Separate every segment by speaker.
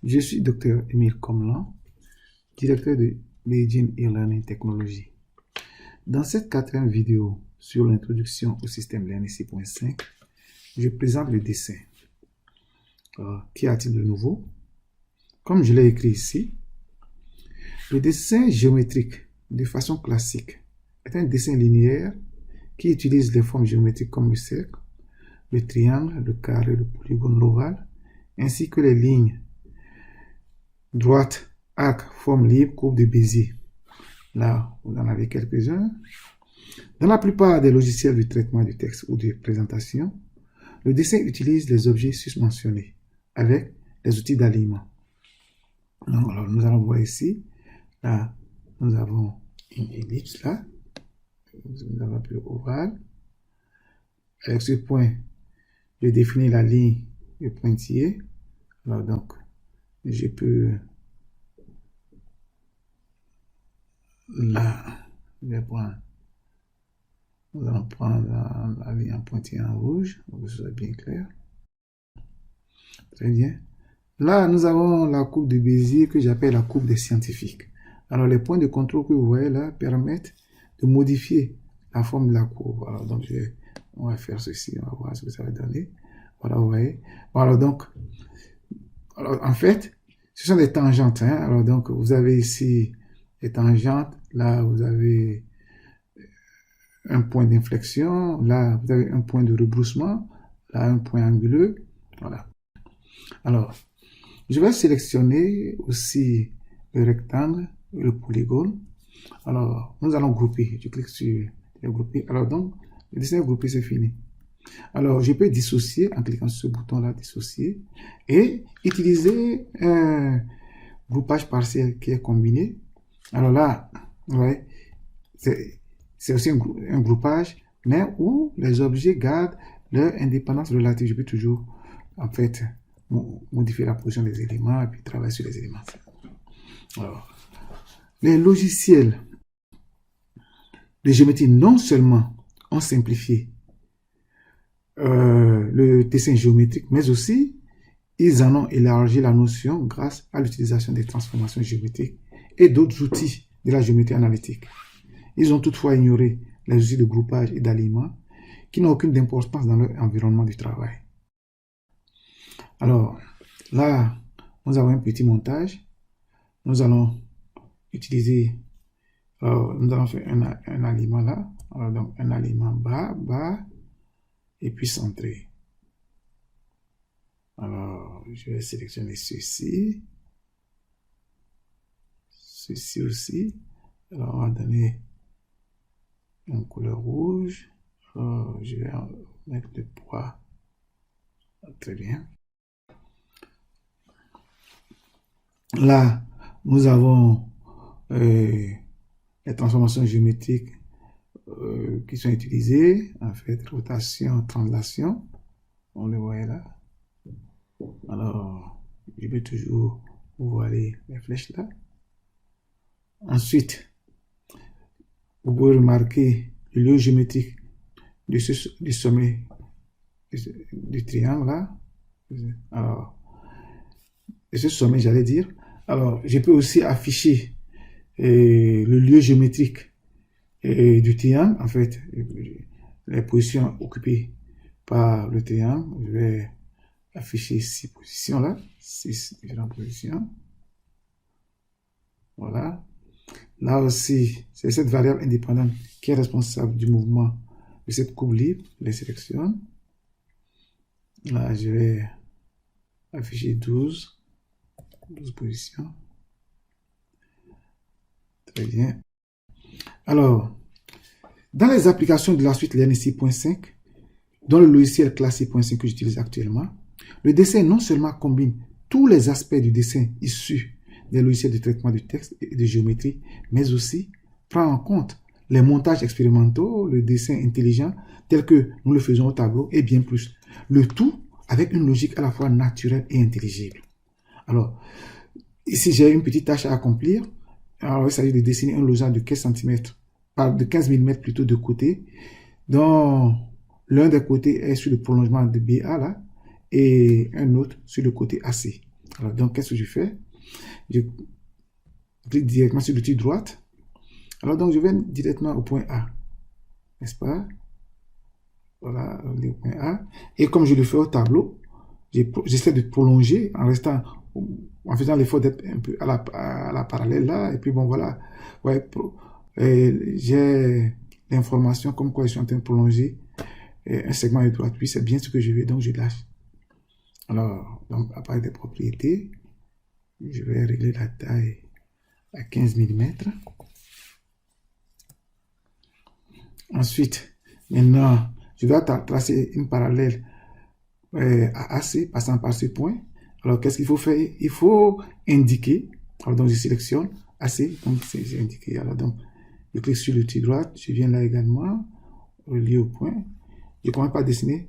Speaker 1: Je suis Dr Émile Comlan, directeur de Beijing e-Learning Technology. Dans cette quatrième vidéo sur l'introduction au système Learning 6.5, je présente le dessin. Qu'y a-t-il de nouveau? Comme je l'ai écrit ici, le dessin géométrique de façon classique est un dessin linéaire qui utilise les formes géométriques comme le cercle, le triangle, le carré, le polygone, l'ovale, ainsi que les lignes droite, arc, forme libre, courbe de Bézier. Là, vous en avez quelques-uns. Dans la plupart des logiciels de traitement du texte ou de présentation, le dessin utilise les objets susmentionnés avec les outils d'alignement. Alors, nous allons voir ici. Là, nous avons une ellipse là. Nous avons appelé ovale. Avec ce point, je définis la ligne de pointillé. Alors, donc, je peux là, nous allons prendre la ligne en pointillé en rouge, pour que ce soit bien clair. Très bien. Là, nous avons la courbe de Bézier que j'appelle la courbe des scientifiques. Alors, les points de contrôle que vous voyez là permettent de modifier la forme de la courbe. Alors, donc, on va faire ceci, on va voir ce que ça va donner. Voilà, vous voyez. Alors, donc, en fait, ce sont des tangentes. Hein. Alors, donc, vous avez ici les tangentes. Là, vous avez un point d'inflexion. Là, vous avez un point de rebroussement. Là, un point anguleux. Voilà. Alors, je vais sélectionner aussi le rectangle et le polygone. Alors, nous allons grouper. Je clique sur les grouper. Alors, donc, le dessin groupé, c'est fini. Alors, je peux dissocier en cliquant sur ce bouton-là, dissocier, et utiliser un groupage partiel qui est combiné. Alors là, vous voyez, c'est aussi un groupage, mais où les objets gardent leur indépendance relative. Je peux toujours, en fait, modifier la position des éléments et puis travailler sur les éléments. Alors, les logiciels de géométrie non seulement ont simplifié le dessin géométrique, mais aussi ils en ont élargi la notion grâce à l'utilisation des transformations géométriques et d'autres outils de la géométrie analytique. Ils ont toutefois ignoré les outils de groupage et d'alignement qui n'ont aucune importance dans leur environnement du travail. Alors, là, nous avons un petit montage. Nous allons utiliser, nous allons faire un alignement là. Alors, donc, un alignement bas, bas, et puis centré. Alors, je vais sélectionner ceci. Ceci aussi. Alors, on va donner une couleur rouge. Alors, je vais mettre le poids. Très bien. Là, nous avons les transformations géométriques qui sont utilisées. En fait, rotation, translation. On le voit là. Alors, je vais toujours voir les flèches là. Ensuite, vous pouvez remarquer le lieu géométrique du sommet du triangle là. Alors, de ce sommet, j'allais dire. Alors, je peux aussi afficher le lieu géométrique du triangle, en fait, les positions occupées par le triangle. Je vais afficher 6 positions là, 6 différentes positions. Voilà. Là aussi, c'est cette variable indépendante qui est responsable du mouvement de cette courbe libre. Je les sélectionne. Là, je vais afficher 12 positions. Très bien. Alors, dans les applications de la suite Learning 6.5, dans le logiciel classe 6.5 que j'utilise actuellement, le dessin non seulement combine tous les aspects du dessin issus des logiciels de traitement du texte et de géométrie, mais aussi prend en compte les montages expérimentaux, le dessin intelligent tel que nous le faisons au tableau et bien plus. Le tout avec une logique à la fois naturelle et intelligible. Alors, ici j'ai une petite tâche à accomplir. Alors, il s'agit de dessiner un losange de 15 cm, de 15 mm plutôt de côté, dont l'un des côtés est sur le prolongement de BA là, et un autre sur le côté AC. Alors, donc, qu'est-ce que je fais? Je clique directement sur l'outil droite. Alors, donc, je vais directement au point A, n'est-ce pas? Voilà, le point A. Et comme je le fais au tableau, j'essaie de prolonger en restant, en faisant l'effort d'être un peu à la parallèle là. Et puis bon, voilà. Ouais, j'ai l'information comme quoi je suis en train de prolonger un segment de droite. Puis c'est bien ce que je veux, donc je lâche. Alors, donc, à part des propriétés, je vais régler la taille à 15 mm. Ensuite, maintenant, je dois tracer une parallèle à AC, passant par ce point. Alors, qu'est-ce qu'il faut faire? Il faut indiquer. Alors, donc, je sélectionne AC, donc c'est indiqué. Alors, donc, je clique sur l'outil droite, je viens là également, relié au point. Je commence par dessiner.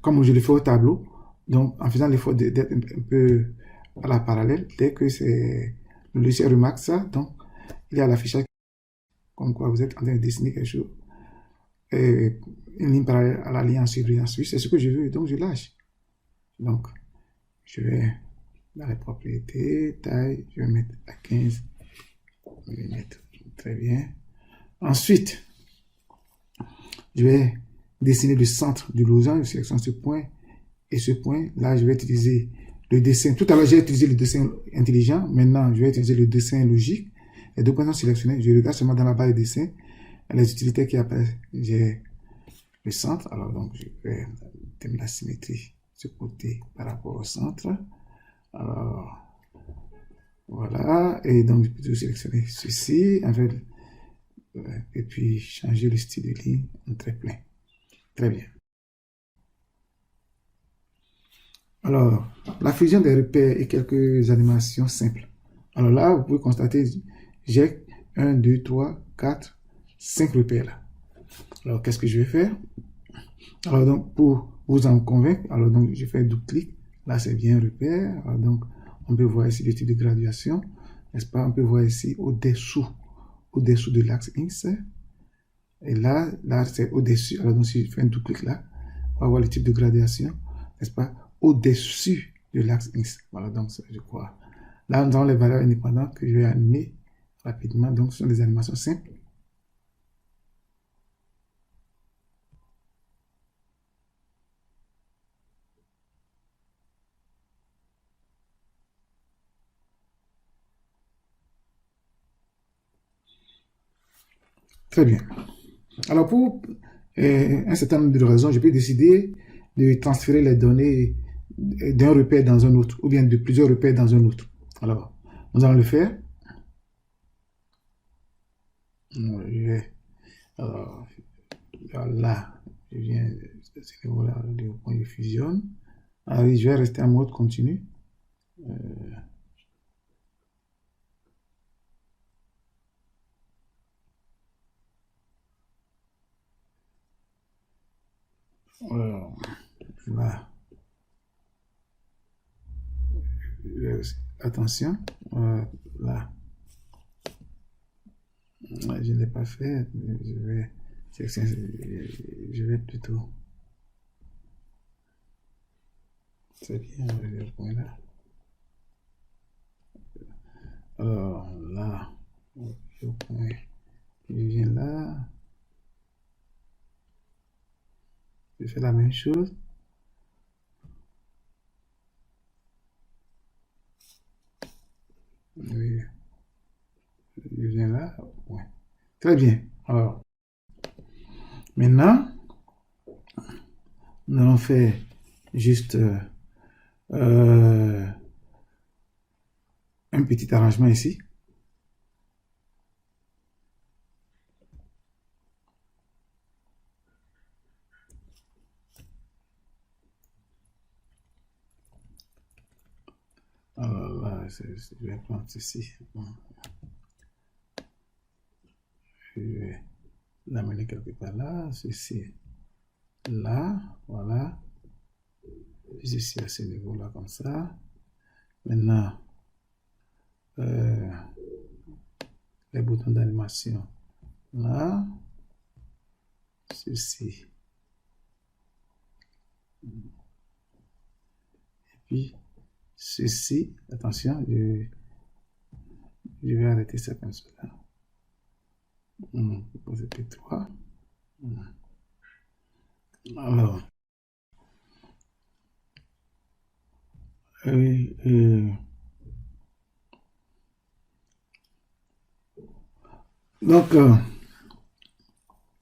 Speaker 1: Comme je le fais au tableau, donc, en faisant l'effort d'être un peu à la parallèle, dès que le logiciel remarque ça, donc, il y a l'affichage comme quoi vous êtes en train de dessiner quelque chose. Une ligne parallèle à la ligne en suivant. C'est ce que je veux, donc je lâche. Donc, je vais dans les propriétés, taille, je vais mettre à 15 mm. Très bien. Ensuite, je vais dessiner le centre du losange. Je sélectionne ce point et ce point. Là, je vais utiliser le dessin. Tout à l'heure, j'ai utilisé le dessin intelligent. Maintenant, je vais utiliser le dessin logique. Les deux points sont sélectionnés. Je regarde seulement dans la barre de dessin. Les utilités qui apparaissent, j'ai le centre. Alors, donc, je vais terminer la symétrie ce côté par rapport au centre. Alors, voilà. Et donc, je peux tout sélectionner ceci, en fait, et puis changer le style de ligne en trait plein. Très bien. Alors, la fusion des repères et quelques animations simples. Alors là, vous pouvez constater, j'ai 1, 2, 3, 4, 5 repères là. Alors, qu'est-ce que je vais faire? Alors, donc, pour vous en convaincre, alors donc, je fais un double clic. Là, c'est bien repère. Alors, donc, on peut voir ici le type de graduation. N'est-ce pas? On peut voir ici au-dessous de l'axe X. Et là c'est au-dessus. Alors, donc, si je fais un double clic là, on va voir le type de graduation, n'est-ce pas? Au-dessus de l'axe X. Voilà, donc, je crois. Là, nous avons les valeurs indépendantes que je vais animer rapidement. Donc, ce sont des animations simples. Très bien. Alors, pour un certain nombre de raisons, je peux décider de transférer les données d'un repère dans un autre, ou bien de plusieurs repères dans un autre. Alors, nous allons le faire. Alors, là, je viens de ce niveau-là, le point de fusion. Alors, je vais rester en mode continu. Alors, là, attention, là, je ne l'ai pas fait, je vais plutôt, c'est bien, le point là. Alors là, le point, je viens là, je fais la même chose. Oui, je viens là, ouais. Très bien. Alors, maintenant, nous allons faire juste un petit arrangement ici. Alors là, je vais prendre ceci. Je vais l'amener quelque part là, ceci là, voilà. Ici à ce niveau-là, comme ça. Maintenant, les boutons d'animation là, ceci. Et puis, ceci, attention, je vais arrêter ça comme ça. C'était 3. Alors, donc,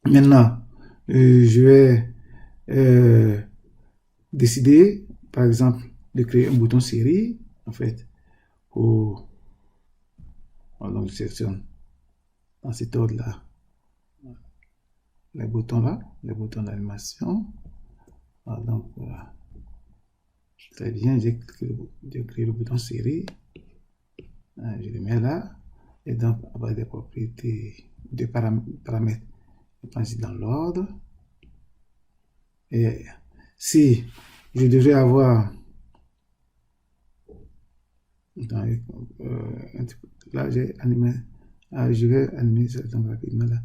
Speaker 1: maintenant, je vais décider, par exemple, de créer un bouton série, en fait, pour... Donc, je sélectionne dans cet ordre-là les boutons d'animation. Donc, très bien, j'ai créé le bouton série. Je le mets là. Et donc, avec des propriétés, des paramètres, je pense dans l'ordre. Et si je devrais avoir... là, j'ai animé. Je vais animer ça donc rapidement là.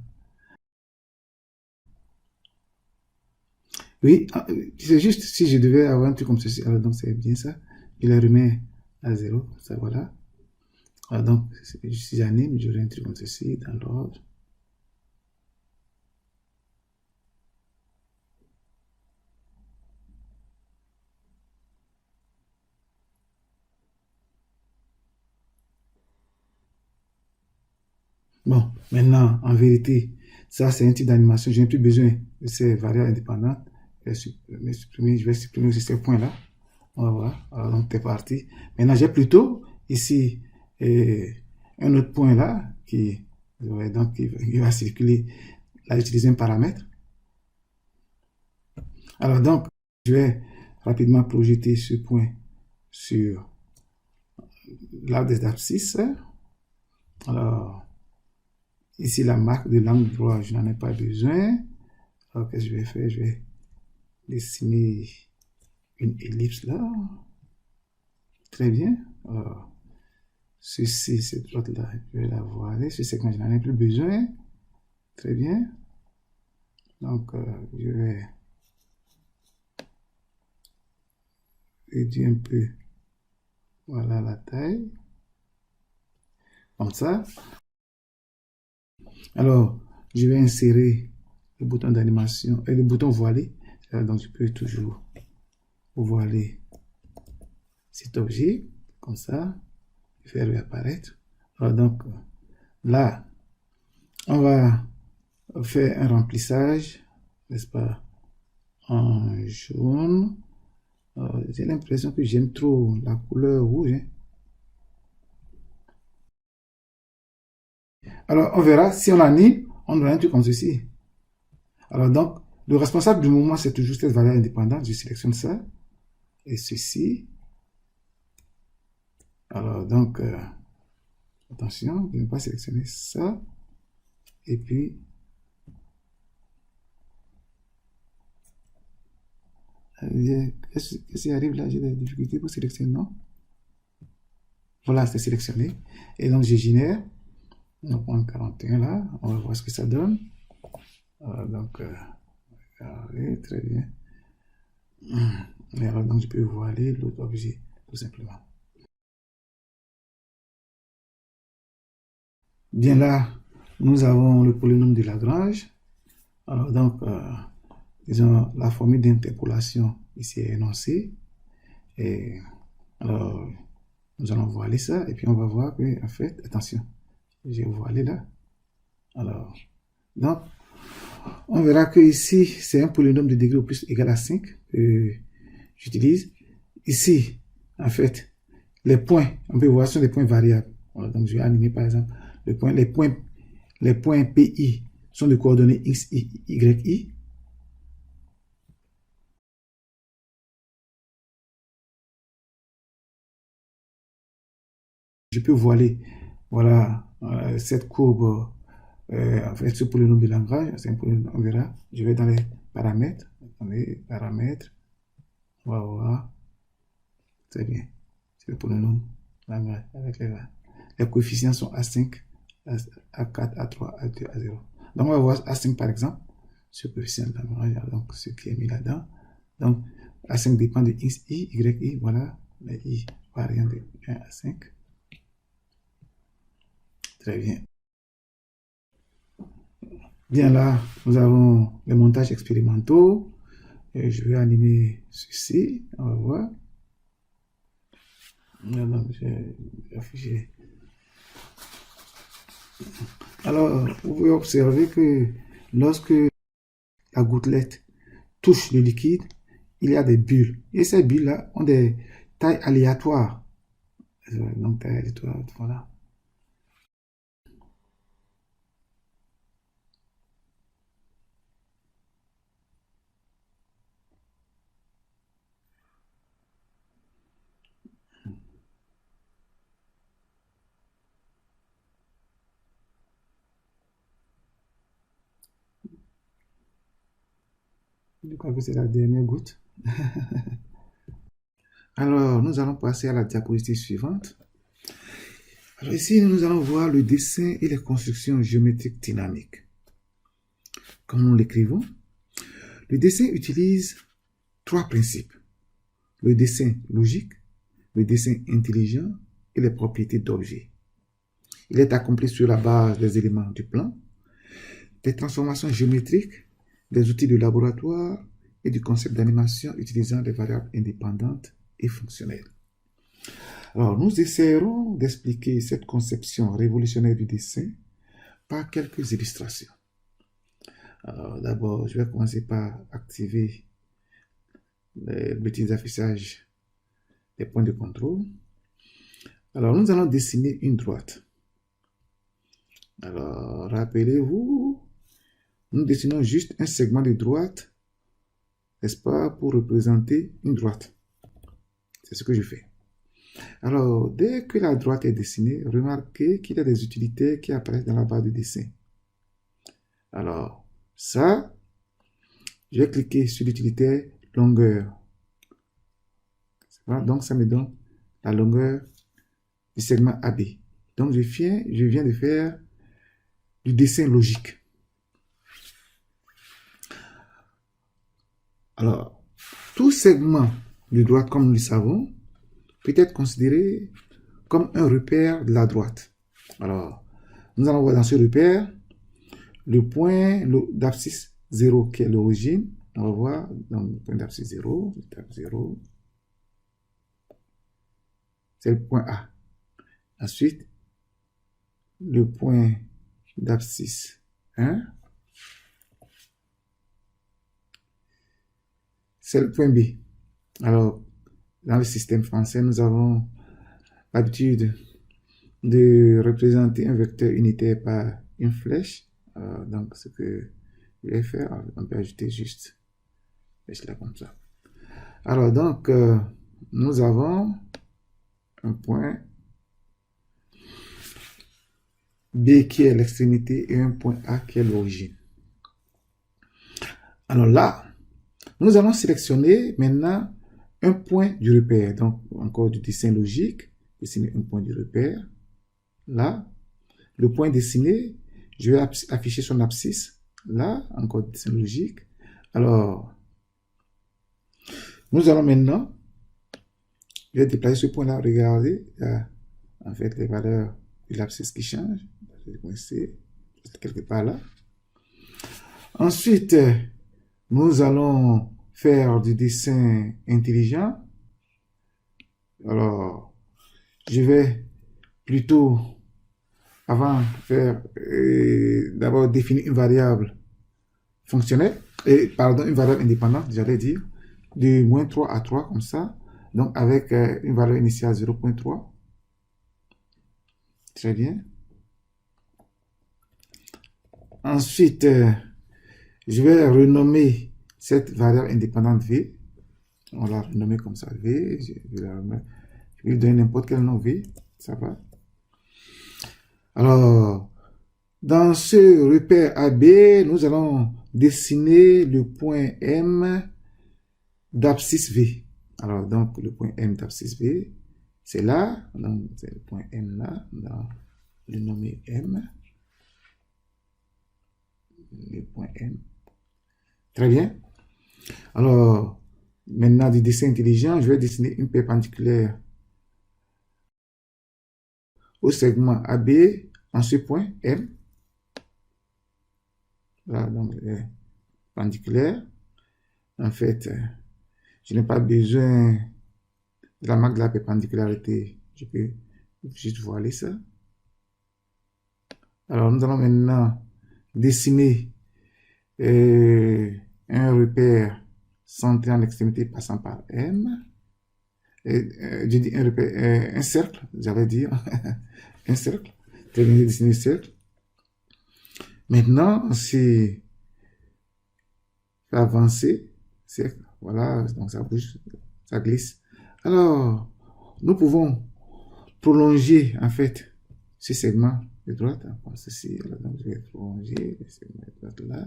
Speaker 1: Oui, c'est juste si je devais avoir un truc comme ceci, alors donc c'est bien ça. Je le remets à 0, ça voilà. Alors donc, si j'anime, j'aurai un truc comme ceci dans l'ordre. Bon, maintenant, en vérité, ça c'est un type d'animation. Je n'ai plus besoin de ces variables indépendantes. Je vais supprimer aussi ces points-là. On va voir. Alors, donc, c'est parti. Maintenant, j'ai plutôt ici un autre point là qui va circuler. Là, j'utilise un paramètre. Alors, donc, je vais rapidement projeter ce point sur l'arbre des abscisses. Alors, ici, la marque de l'angle droit, je n'en ai pas besoin. Alors, qu'est-ce que je vais faire? Je vais dessiner une ellipse là. Très bien. Alors, ceci, cette droite-là, je vais la voiler. Ce segment, je n'en ai plus besoin. Très bien. Donc, je vais réduire un peu. Voilà la taille. Comme ça. Alors, je vais insérer le bouton d'animation et le bouton voilé. Donc, je peux toujours voiler cet objet. Comme ça. Faire réapparaître. Alors, donc, là, on va faire un remplissage, n'est-ce pas, en jaune. J'ai l'impression que j'aime trop la couleur rouge. Hein. Alors, on verra, si on anime, on aura un truc comme ceci. Alors, donc, le responsable du mouvement, c'est toujours cette valeur indépendante. Je sélectionne ça. Et ceci. Alors, donc, attention, je ne vais pas sélectionner ça. Et puis, qu'est-ce qui arrive là? J'ai des difficultés pour sélectionner, non? Voilà, c'est sélectionné. Et donc, je génère. On prend 41 là. On va voir ce que ça donne. Donc, regardez, très bien. Et alors, donc, je peux voiler l'autre objet, tout simplement. Bien là, nous avons le polynôme de Lagrange. Alors, donc, disons, la formule d'interpolation ici est énoncée. Et alors, nous allons voiler ça. Et puis, on va voir que, en fait, attention, j'ai voilé là. Alors, donc, on verra que ici, c'est un polynôme de degré au plus égal à 5 que j'utilise. Ici, en fait, les points, on peut voir, ce sont des points variables. Alors, donc, je vais animer, par exemple, les points PI sont de coordonnées X, Y, Y. Je peux voiler, voilà, cette courbe, en fait, ce polynôme de Lagrange, c'est un polynôme, on verra. Je vais dans les paramètres, on va voir, très bien, c'est le polynôme Lagrange avec les coefficients sont A5, A4, A3, A2, A0. Donc, on va voir A5 par exemple, ce coefficient Lagrange, donc ce qui est mis là-dedans. Donc, A5 dépend de X, Y, voilà. le I variant de 1 à 5. Très bien. Bien là, nous avons les montages expérimentaux. Et je vais animer ceci. On va voir. Alors, j'ai affiché. Alors, vous pouvez observer que lorsque la gouttelette touche le liquide, il y a des bulles. Et ces bulles-là ont des tailles aléatoires. Donc, taille aléatoire, voilà. Je crois que c'est la dernière goutte. Alors, nous allons passer à la diapositive suivante. Alors ici, nous allons voir le dessin et les constructions géométriques dynamiques. Comme nous l'écrivons, le dessin utilise trois principes. Le dessin logique, le dessin intelligent et les propriétés d'objets. Il est accompli sur la base des éléments du plan, des transformations géométriques, des outils de laboratoire et du concept d'animation utilisant des variables indépendantes et fonctionnelles. Alors, nous essaierons d'expliquer cette conception révolutionnaire du dessin par quelques illustrations. Alors, d'abord, je vais commencer par activer les petits affichages des points de contrôle. Alors, nous allons dessiner une droite. Alors, rappelez-vous, nous dessinons juste un segment de droite, n'est-ce pas, pour représenter une droite. C'est ce que je fais. Alors, dès que la droite est dessinée, remarquez qu'il y a des utilités qui apparaissent dans la barre de dessin. Alors, ça, je vais cliquer sur l'utilité longueur. Donc, ça me donne la longueur du segment AB. Donc, je viens de faire du dessin logique. Alors, tout segment de droite, comme nous le savons, peut être considéré comme un repère de la droite. Alors, nous allons voir dans ce repère le point d'abscisse 0 qui est l'origine. On va voir dans le point d'abscisse 0, c'est le point A. Ensuite, le point d'abscisse 1, c'est le point B. Alors, dans le système français, nous avons l'habitude de représenter un vecteur unitaire par une flèche. Donc, ce que je vais faire, on peut ajouter juste flèche là comme ça. Alors, donc, nous avons un point B qui est l'extrémité et un point A qui est l'origine. Alors là, nous allons sélectionner maintenant un point du repère. Donc, encore du dessin logique, dessiner un point du repère. Là, le point dessiné, je vais afficher son abscisse. Là, encore du dessin logique. Alors, nous allons maintenant, je vais déplacer ce point-là. Regardez, il y a en fait les valeurs de l'abscisse qui changent. Je vais coincer quelque part là. Ensuite, nous allons faire du dessin intelligent. Alors, je vais plutôt, avant faire, d'abord définir une variable fonctionnelle, une variable indépendante, j'allais dire, de moins 3 à 3, comme ça. Donc, avec une valeur initiale 0.3. Très bien. Ensuite, je vais renommer cette variable indépendante V. On l'a renommée comme ça, V. Je vais lui donner n'importe quel nom V. Ça va. Alors, dans ce repère AB, nous allons dessiner le point M d'abscisse V. Alors, donc, le point M d'abscisse V, c'est là. Donc, c'est le point M là. On va le nommer M. Le point M. Très bien. Alors, Maintenant, du dessin intelligent, je vais dessiner une perpendiculaire au segment AB en ce point M. Voilà, donc, perpendiculaire. En fait, je n'ai pas besoin de la marque de la perpendicularirité. Je peux juste voiler ça. Alors, nous allons maintenant dessiner un repère centré en extrémité passant par M. Je dis un repère, un cercle, j'allais dire, un cercle. Très bien dessiner un cercle. Maintenant, c'est avancer, cercle, voilà, donc ça bouge, ça glisse. Alors, nous pouvons prolonger, en fait, ce segment de droite, comme ceci. Alors, donc, je vais prolonger le segment de droite là.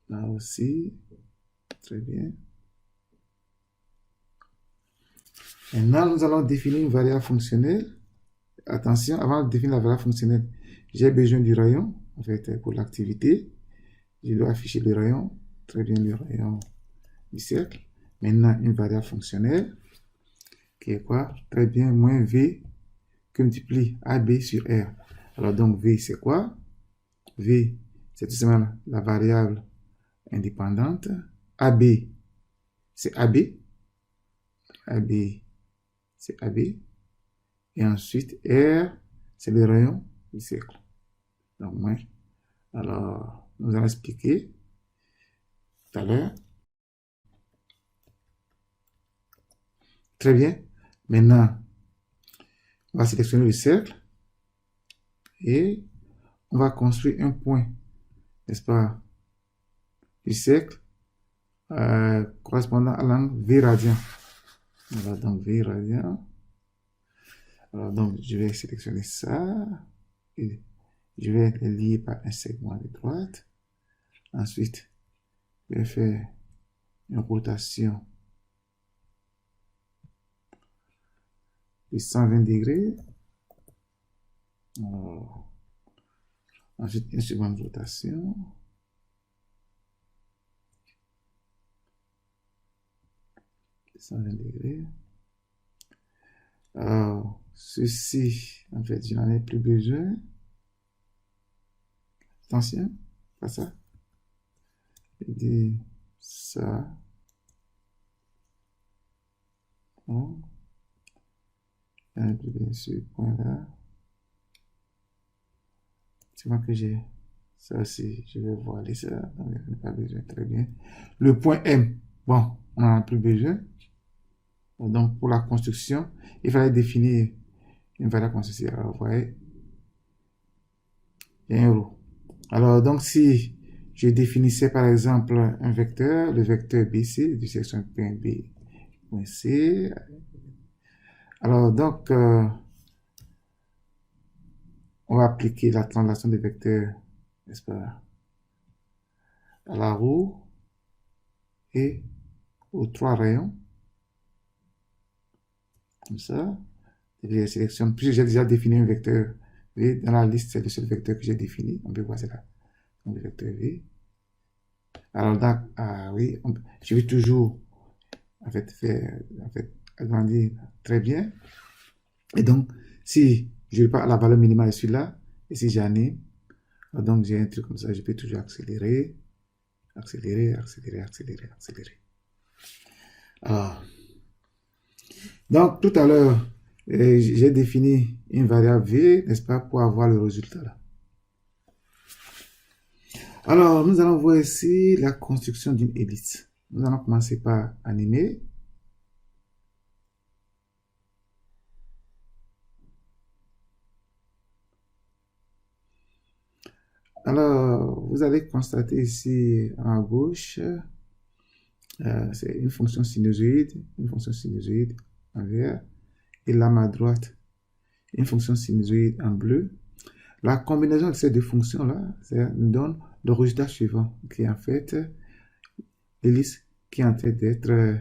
Speaker 1: Là aussi, très bien. Maintenant, nous allons définir une variable fonctionnelle. Attention, avant de définir la variable fonctionnelle, j'ai besoin du rayon, en fait, pour l'activité. Je dois afficher le rayon, très bien le rayon du cercle. Maintenant, une variable fonctionnelle, qui est quoi? Très bien, moins V, que multiplie AB sur R. Alors, donc, V, c'est quoi? V, c'est tout simplement la variable indépendante. AB, c'est AB. AB, c'est AB. Et ensuite, R, c'est le rayon du cercle. Donc, moins. Alors, nous allons expliquer tout à l'heure. Très bien. Maintenant, on va sélectionner le cercle et on va construire un point, n'est-ce pas, du cercle correspondant à l'angle V radian. Voilà, donc V radian. Alors, donc, je vais sélectionner ça et je vais le lier par un segment de droite. Ensuite, je vais faire une rotation de 120 degrés. Alors, ensuite, une seconde rotation. De 120 degrés. Alors, ceci, en fait, je n'en ai plus besoin. Attention, pas ça. Je dis ça. Bon. Je n'en ai plus besoin ce point-là. C'est moi que j'ai ça aussi. Je vais voiler ça. Donc, je n'ai pas besoin. Très bien. Le point M. Bon, on n'en a plus besoin. Donc, pour la construction, il fallait définir une variable comme ceci. Alors, vous voyez, il y a un row. Alors, donc, si je définissais par exemple un vecteur, le vecteur BC, du section point B, point C. Alors, donc, on va appliquer la translation des vecteurs, n'est-ce pas, à la roue et aux trois rayons. Comme ça. Et je sélectionne, puisque j'ai déjà défini un vecteur V, dans la liste, c'est le seul vecteur que j'ai défini. On peut voir, c'est là. Donc, le vecteur V. Alors, là, oui, je vais toujours, en fait, agrandir très bien. Et donc, si je pas la valeur minimale est celui-là, et si j'anime, donc j'ai un truc comme ça, je peux toujours accélérer, accélérer, accélérer, accélérer, accélérer. Alors, donc tout à l'heure, j'ai défini une variable V, n'est-ce pas, pour avoir le résultat là. Alors, nous allons voir ici la construction d'une ellipse. Nous allons commencer par animer. Alors, vous allez constater ici à gauche, c'est une fonction sinusoïde en vert, et là à droite, une fonction sinusoïde en bleu. La combinaison de ces deux fonctions-là, nous donne le résultat suivant, qui est en fait l'hélice qui est en train d'être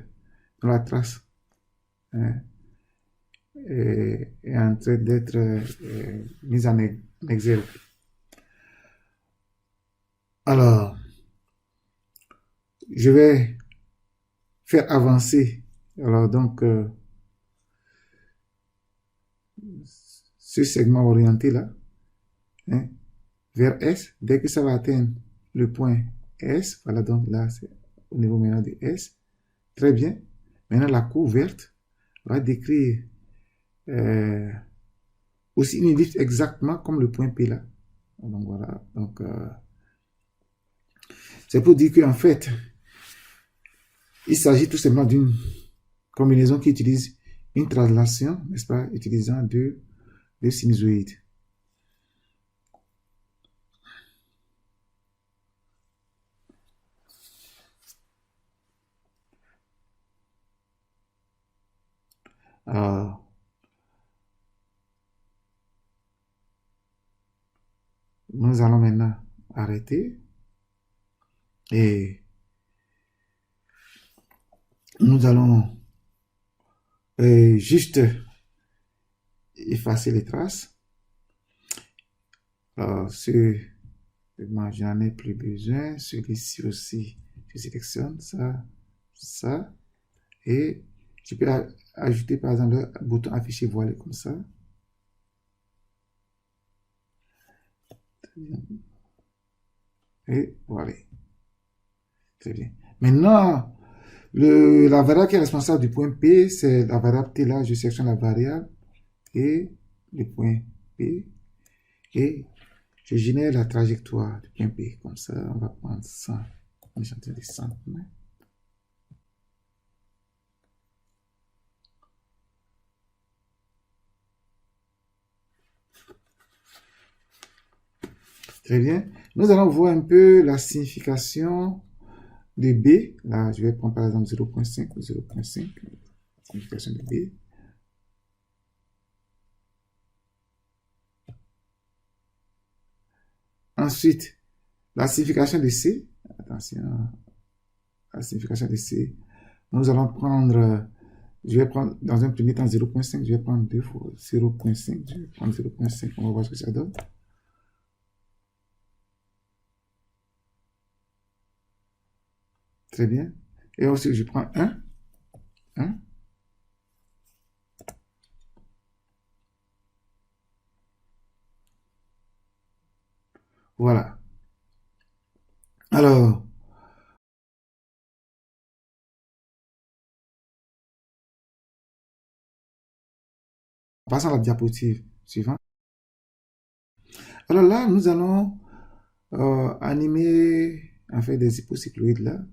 Speaker 1: dans la trace, hein, est en train d'être mise en exergue. Alors, je vais faire avancer, alors donc, ce segment orienté là, hein, vers S. Dès que ça va atteindre le point S, voilà, donc là, c'est au niveau maintenant de S. Très bien. Maintenant, la courbe verte va décrire aussi une ellipse exactement comme le point P là. Donc voilà. Donc, c'est pour dire qu'en fait, il s'agit tout simplement d'une combinaison qui utilise une translation, n'est-ce pas, utilisant deux sinusoïdes. Alors, nous allons maintenant arrêter et nous allons juste effacer les traces. Alors, moi, j'en ai plus besoin. Celui-ci aussi, je sélectionne ça, ça. Et je peux ajouter par exemple le bouton afficher voilé comme ça. Et voilà. Très bien. Maintenant, la variable qui est responsable du point P, c'est la variable T là. Je sélectionne la variable et le point P. Et je génère la trajectoire du point P. Comme ça, on va prendre 100. On est en train de descendre. Très bien. Nous allons voir un peu la signification de B. Là, je vais prendre par exemple 0.5 ou 0.5. Signification de B. Ensuite, la signification de C. Attention, la signification de C. Nous allons prendre, je vais prendre dans un premier temps 0.5. Je vais prendre deux fois 0.5. Je vais prendre 0.5. On va voir ce que ça donne. Très bien. Et ensuite, je prends 1. 1. Voilà. Alors, passons à la diapositive suivante. Alors là, nous allons animer, en fait, des hypocycloïdes là.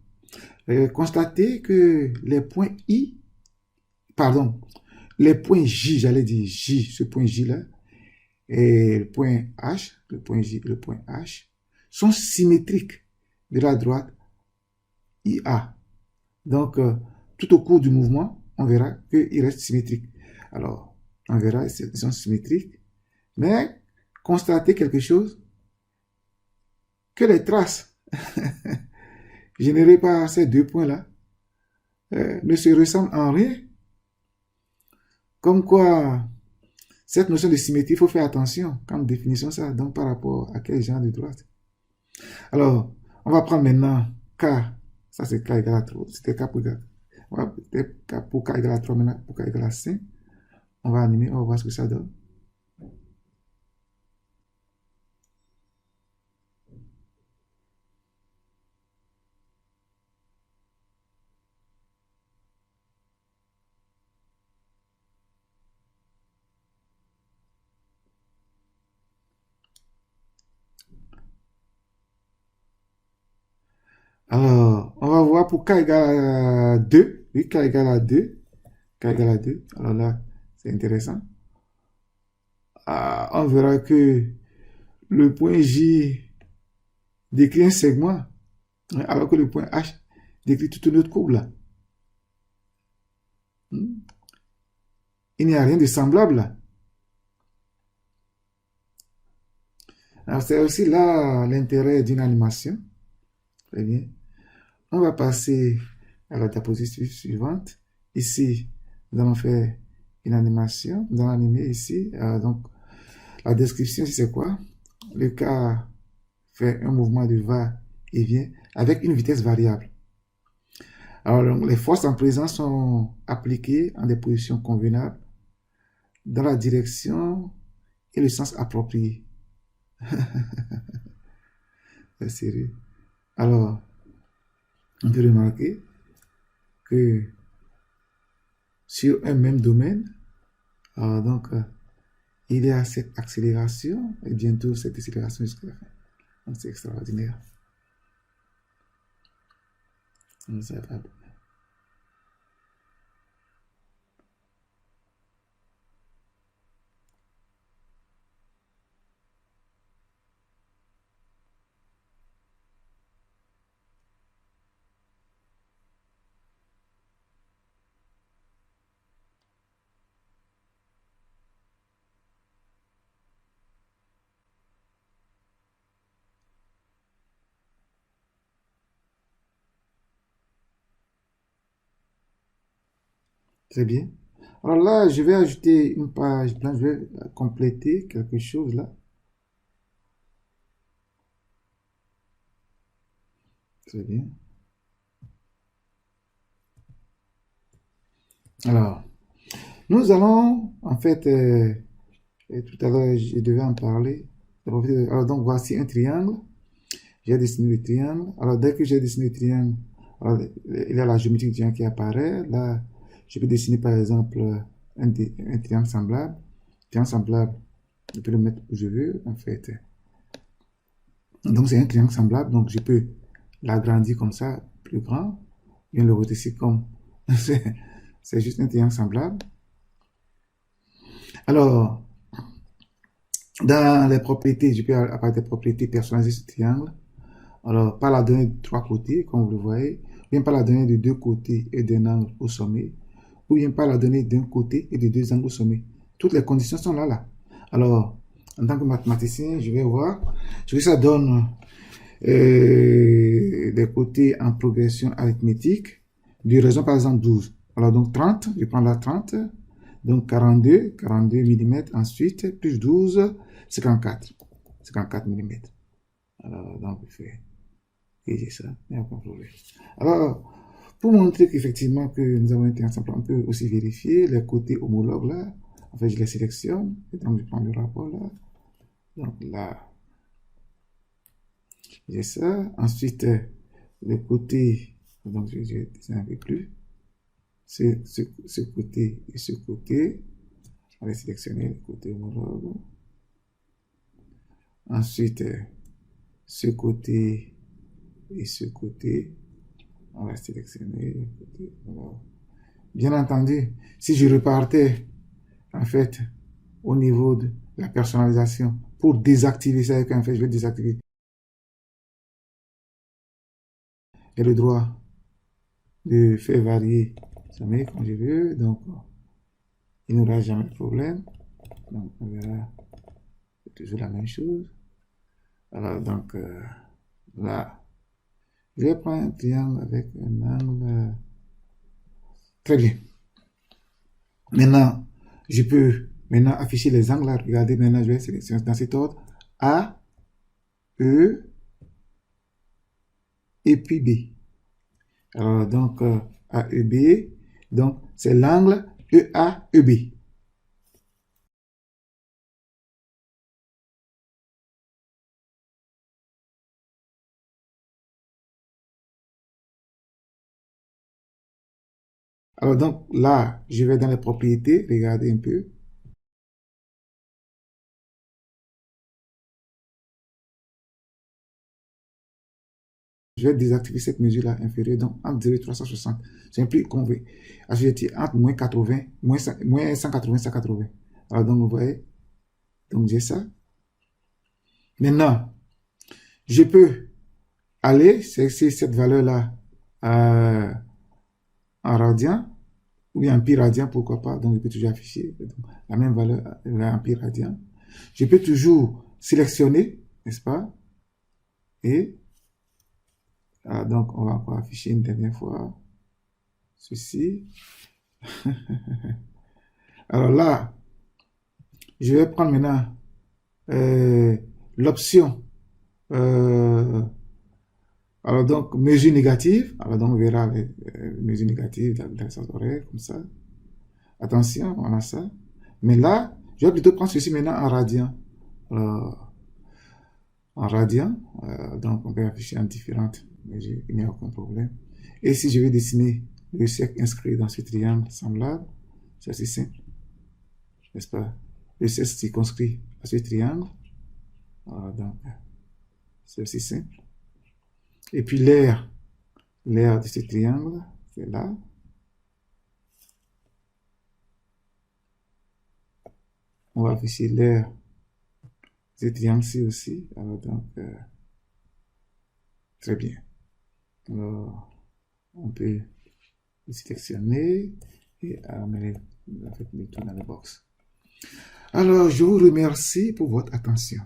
Speaker 1: Constater que les points I, pardon, les points J, j'allais dire J, ce point J là, et le point H, le point J et le point H, sont symétriques de la droite IA. Donc, tout au cours du mouvement, on verra qu'ils restent symétriques. Alors, on verra qu'ils sont symétriques, mais constatez quelque chose, que les traces générées par ces deux points-là ne se ressemblent en rien. Comme quoi, cette notion de symétrie, il faut faire attention quand nous définissons ça, donc par rapport à quel genre de droite. Alors, on va prendre maintenant K, ça c'est K égale à 3, c'était K pour K. On va peut-être K pour K égale à 3 maintenant, pour K égale à 5. On va animer, on va voir ce que ça donne. Alors, on va voir pour K égale à 2. Oui, K égale à 2. K égale à 2. Alors là, c'est intéressant. On verra que le point J décrit un segment, alors que le point H décrit toute une autre courbe là. Il n'y a rien de semblable là. Alors, c'est aussi là l'intérêt d'une animation. Très bien. On va passer à la diapositive suivante. Ici, nous allons faire une animation. Nous allons animer ici. Donc, la description, c'est quoi? Le cas fait un mouvement de va et vient avec une vitesse variable. Alors, les forces en présence sont appliquées en des positions convenables, dans la direction et le sens approprié. C'est sérieux. Alors, on peut remarquer que sur un même domaine, donc, il y a cette accélération et bientôt cette décélération jusqu'à la fin. Donc, c'est extraordinaire. Très bien. Alors là, je vais ajouter une page blanche, je vais compléter quelque chose là. Très bien. Alors, nous allons, en fait, et tout à l'heure, je devais en parler. Alors, donc, voici un triangle. J'ai dessiné le triangle. Alors, dès que j'ai dessiné le triangle, alors, il y a la géométrie du triangle qui apparaît. Là, je peux dessiner, par exemple, un triangle semblable. Triangle semblable, je peux le mettre où je veux, en fait. Donc, c'est un triangle semblable. Donc, je peux l'agrandir comme ça, plus grand. Bien le redessiner comme... c'est juste un triangle semblable. Alors, dans les propriétés, je peux avoir des propriétés personnalisées ce triangle. Alors, par la donnée de trois côtés, comme vous le voyez, ou bien par la donnée de deux côtés et d'un angle au sommet, ou bien par la donnée d'un côté et de deux angles au sommet. Toutes les conditions sont là. Alors, en tant que mathématicien, je vais voir ce que ça donne des côtés en progression arithmétique, du raison par exemple 12. Alors, donc 30, je prends la 30, donc 42 mm, ensuite, plus 12, 54 mm. Alors, donc, je fais j'ai ça, il n'y a pas de problème. Alors, pour montrer qu'effectivement que nous avons été ensemble, on peut aussi vérifier les côtés homologues là. En fait, je les sélectionne, et donc je prends le rapport là. Donc là, j'ai ça. Ensuite, le côté, donc je dessine un peu plus. Ce côté et ce côté. On va sélectionner le côté homologue. Ensuite, ce côté et ce côté. On va sélectionner le côté homologue. Bien entendu, si je repartais, en fait, au niveau de la personnalisation, pour désactiver ça, en fait, je vais désactiver. J'ai le droit de faire varier ça met comme je veux, donc il n'y aura jamais de problème. Donc on verra, c'est toujours la même chose. Alors donc là, je vais prendre un triangle avec un angle. Très bien. Maintenant, je peux maintenant afficher les angles là. Regardez, maintenant je vais sélectionner dans cet ordre A, E et puis B. Alors donc AEB, donc c'est l'angle EAEB. Alors donc là, je vais dans les propriétés, regardez un peu. Je vais désactiver cette mesure-là inférieure, donc entre 0 et 360. C'est un plus convé. Assujetti entre moins 80, moins 180, 180. Alors donc vous voyez, donc j'ai ça. Maintenant, je peux aller, c'est cette valeur-là en radian, ou bien en pi radian, pourquoi pas. Donc je peux toujours afficher la même valeur en pi radian. Je peux toujours sélectionner, n'est-ce pas? Et donc on va encore afficher une dernière fois ceci. Alors là, je vais prendre maintenant l'option Alors donc, mesure négative. Alors donc, on verra les mesures négatives dans le sens horaire, comme ça. Attention, on a ça. Mais là, je vais plutôt prendre ceci maintenant en radian. Alors, en radian, donc on peut afficher en différentes mesures, il n'y a aucun problème. Et si je vais dessiner le cercle inscrit dans ce triangle semblable, c'est assez simple, n'est-ce pas? Le cercle circonscrit à ce triangle, voilà, donc c'est aussi simple. Et puis l'aire de ce triangle, c'est là. On va afficher l'aire de ce triangle-ci aussi. Alors donc, très bien. Alors, on peut le sélectionner et amener le tout dans la box. Alors, je vous remercie pour votre attention.